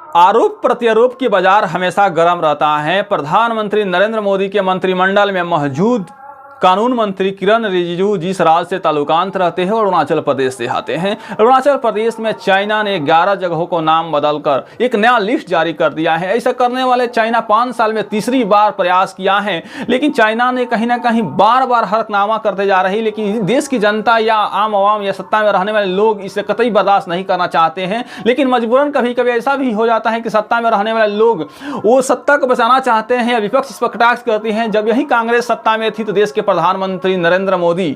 आरोप प्रत्यारोप की बाजार हमेशा गर्म रहता है। प्रधानमंत्री नरेंद्र मोदी के मंत्रिमंडल में मौजूद कानून मंत्री किरण रिजिजू जिस राज्य से ताल्लुकात रखते हैं और अरुणाचल प्रदेश से आते हैं। अरुणाचल प्रदेश में चाइना ने 11 जगहों को नाम बदलकर एक नया लिस्ट जारी कर दिया है। ऐसा करने वाले चाइना 5 साल में तीसरी बार प्रयास किया है, लेकिन चाइना ने कहीं ना कहीं बार बार हरकनामा करते जा रही। लेकिन देश की जनता या आम आवाम या सत्ता में रहने वाले लोग इसे कतई बर्दाश्त नहीं करना चाहते हैं। लेकिन मजबूरन कभी कभी ऐसा भी हो जाता है कि सत्ता में रहने वाले लोग वो सत्ता को बचाना चाहते हैं या विपक्ष इस पर कटाक्ष करती है। जब यही कांग्रेस सत्ता में थी तो देश के प्रधानमंत्री नरेंद्र मोदी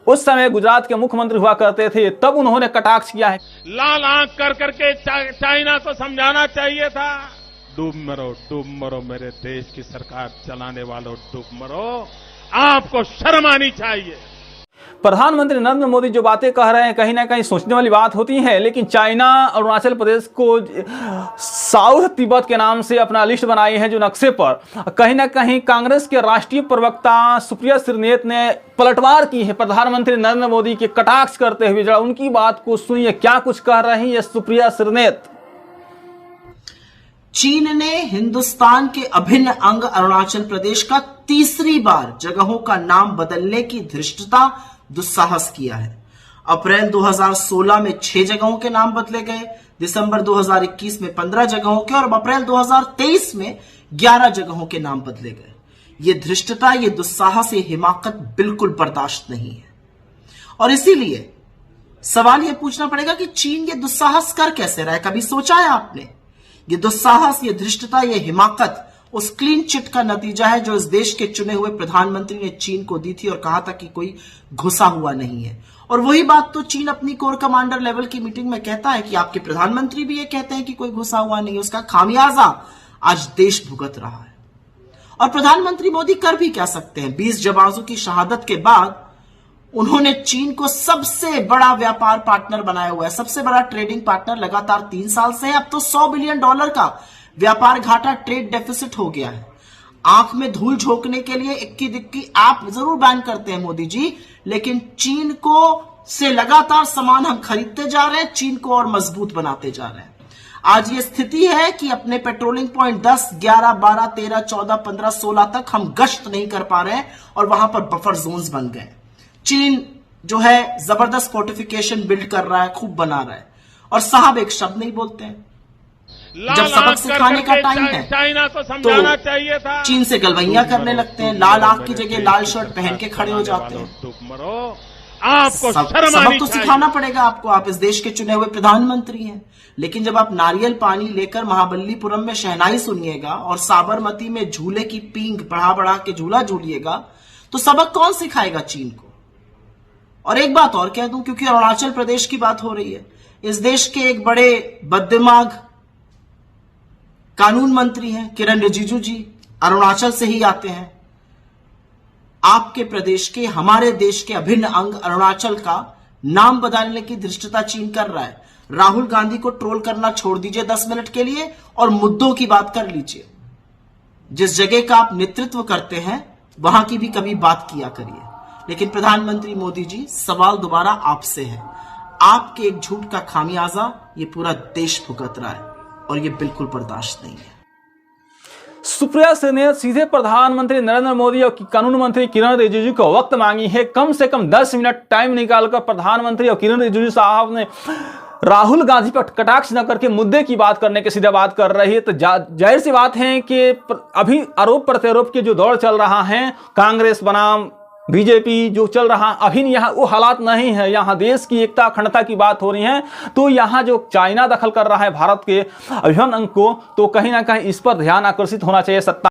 उस समय गुजरात के मुख्यमंत्री हुआ करते थे, तब उन्होंने कटाक्ष किया है। लाल आंख कर करके चाइना को समझाना चाहिए था, डूब मरो मेरे देश की सरकार चलाने वालों, डूब मरो, आपको शर्म आनी चाहिए। प्रधानमंत्री नरेंद्र मोदी जो बातें कह रहे हैं कहीं ना कहीं सोचने वाली बात होती है। लेकिन चाइना अरुणाचल प्रदेश को साउथ तिब्बत के नाम से अपना लिस्ट बनाई है, जो नक्शे पर कहीं ना कहीं कांग्रेस के राष्ट्रीय प्रवक्ता सुप्रिया श्रीनेत ने पलटवार की है। प्रधानमंत्री नरेंद्र मोदी के कटाक्ष करते हुए जरा उनकी बात को सुनिए, क्या कुछ कह रही है सुप्रिया श्रीनेत। चीन ने हिंदुस्तान के अभिन्न अंग अरुणाचल प्रदेश का तीसरी बार जगहों का नाम बदलने की धृष्टता दुस्साहस किया है। अप्रैल 2016 में 6 जगहों के नाम बदले गए, दिसंबर 2021 में 15 जगहों के और अप्रैल 2023 में 11 जगहों के नाम बदले गए। ये धृष्टता, ये दुस्साहस, ये हिमाकत बिल्कुल बर्दाश्त नहीं है। और इसीलिए सवाल यह पूछना पड़ेगा कि चीन ये दुस्साहस कर कैसे रहा है। कभी सोचा है आपने? ये दुस्साहस, ये धृष्टता, ये हिमाकत उस क्लीन चिट का नतीजा है जो इस देश के चुने हुए प्रधानमंत्री ने चीन को दी थी और कहा था कि कोई घुसा हुआ नहीं है। और वही बात तो चीन अपनी कोर कमांडर लेवल की मीटिंग में कहता है कि आपके प्रधानमंत्री भी ये कहते हैं कि कोई घुसा हुआ नहीं है। उसका खामियाजा आज देश भुगत रहा है। और प्रधानमंत्री मोदी कर भी क्या सकते हैं? 20 जवानों की शहादत के बाद उन्होंने चीन को सबसे बड़ा व्यापार पार्टनर बनाया हुआ है, सबसे बड़ा ट्रेडिंग पार्टनर लगातार 3 साल से है। अब तो $100 बिलियन का व्यापार घाटा, ट्रेड डेफिसिट हो गया है। आंख में धूल झोंकने के लिए इक्की दिक्की ऐप जरूर बैन करते हैं मोदी जी, लेकिन चीन को से लगातार सामान हम खरीदते जा रहे हैं, चीन को और मजबूत बनाते जा रहे हैं। आज ये स्थिति है कि अपने पेट्रोलिंग पॉइंट 10, 11, 12, 13, 14, 15, 16 तक हम गश्त नहीं कर पा रहे हैं और वहां पर बफर जोन्स बन गए। चीन जो है जबरदस्त फोर्टिफिकेशन बिल्ड कर रहा है, खूब बना रहा है, और साहब एक शब्द नहीं बोलते हैं। जब सबक सिखाने का टाइम है चाइना को समझाना चाहिए था, चीन से गलवैया करने लगते हैं, लाल आंख की जगह लाल शर्ट पहन के खड़े हो जाते हैं। आपको सबक तो सिखाना पड़ेगा आपको, आप इस देश के चुने हुए प्रधानमंत्री हैं। लेकिन जब आप नारियल पानी लेकर महाबलीपुरम में शहनाई सुनिएगा और साबरमती में झूले की पींग बढ़ा बढ़ा के झूला झूलिएगा, तो सबक कौन सिखाएगा चीन को? और एक बात और कह दूं, क्योंकि अरुणाचल प्रदेश की बात हो रही है, इस देश के एक बड़े बददिमाग कानून मंत्री हैं किरण रिजिजू जी, अरुणाचल से ही आते हैं। आपके प्रदेश के, हमारे देश के अभिन्न अंग अरुणाचल का नाम बदलने की धृष्टता चीन कर रहा है। राहुल गांधी को ट्रोल करना छोड़ दीजिए 10 मिनट के लिए और मुद्दों की बात कर लीजिए। जिस जगह का आप नेतृत्व करते हैं वहां की भी कभी बात किया करिए। लेकिन प्रधानमंत्री मोदी जी, सवाल दोबारा आपसे है। आपके एक झूठ का खामियाजा ये पूरा देश भुगत रहा है और ये बिल्कुल बर्दाश्त नहीं है। सुप्रिया श्रीनेत सीधे प्रधानमंत्री नरेंद्र मोदी और कानून मंत्री किरण रिजिजू को वक्त मांगी है। कम से कम 10 मिनट टाइम निकालकर प्रधानमंत्री और किरण रिजिजू साहब ने राहुल गांधी पर कटाक्ष न करके मुद्दे की बात करने की सीधे बात कर रही है। तो जाहिर सी बात है कि अभी आरोप प्रत्यारोप के जो दौर चल रहा है, कांग्रेस बनाम बीजेपी जो चल रहा, अभी यहाँ वो हालात नहीं है। यहाँ देश की एकता अखंडता की बात हो रही है। तो यहाँ जो चाइना दखल कर रहा है भारत के अभिन्न अंग को, तो कहीं ना कहीं इस पर ध्यान आकर्षित होना चाहिए सत्ता